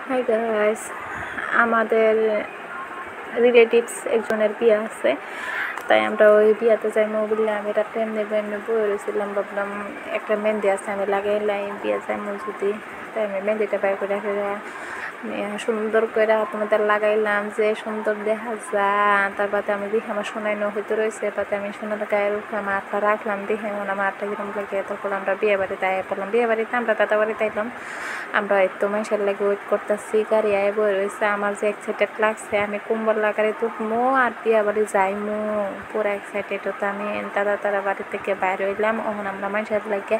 Hi guys, আমাদের relatives একজনের বিয়ে আছে, তাই আমরা ওই বিয়াতে যাইমু বললে আমি রাত্রে এমনি বয়ে রয়েছিলাম। ভাবলাম একটা মেহেন্দি আছে, আমি লাগাইলাই বিয়ে যাইমু যদি, তাই আমি মেহেন্দিটা বাইর করে সুন্দর করে তোমাদের লাগাইলাম যে সুন্দর দেখা যায়। তারপরে আমি দেখি আমার সোনাইনো হইতে রয়েছে, তাতে আমি সোনার গায়ের উপরে আমার আটটা রাখলাম, দেখে আমার আটটা কিরম লাগে। তারপর আমরা বিয়ে বাড়িতে আয় পড়লাম। বিয়ে বাড়িতে আমরা দাদা বাড়িতে আইলাম। আমরা একটু মাইসের লাগে ওয়েট করতেছি, গাড়ি আয় বয়ে রয়েছে। আমার যে এক্সাইটেড লাগছে, আমি কুম্বল লাগারে তুকমো আর বিয়ে বাড়ি যাইমু, পুরো এক্সাইটেড হতো আমি। তারা বাড়ি থেকে বাইরে হইলাম, ওখান আমরা মাইসের লাগে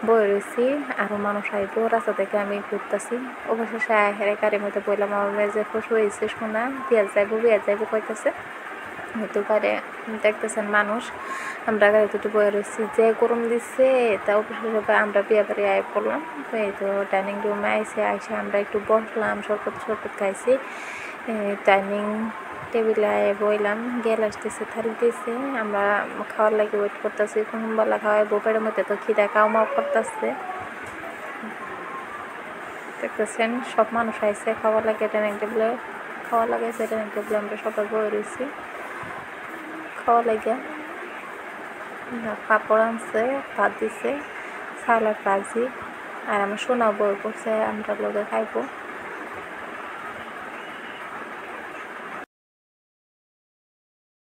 বয়ে রয়েছি। আরও মানুষ আইব, রাস্তা থেকে আমি ঘুরতেছি। অবশেষে হেরে গাড়ির মধ্যে বললাম আমার মেয়ে যে খুশি হয়েছে, শোনা বিয়ে যাইব কইতেছে। হইতে পারে দেখতেছেন মানুষ, আমরা গাড়িতে একটু বয়ে রয়েছি, যে গরম দিচ্ছে। তা অবশেষে আমরা বিয়ে বাড়ি আয় পড়লাম। এই তো ডাইনিং রুমে আইসে আমরা একটু বসলাম, শরবত খাইছি। ডাইনিং টেবিলে আয় বইলাম, গেল আসতেছে, থালি দিয়েছে। আমরা খাওয়ার লাগে ওয়েট করতেছি, কোন বেলা খাওয়াই বোপের মধ্যে তো খিদা কাউমাও করতেছে। দেখতেছেন সব মানুষ আইসে খাওয়া লাগে ডাইনিং টেবিলে, খাওয়া লাগাইছে ডাইনিং টেবিলে। আমরা সবাই বয়ে রয়েছি খাওয়া লাগে। পাপড় আনছে, ভাত দিছে, সালাদ ভাজি, আর আমার সোনা বই করছে, আমরা লোকে খাইব।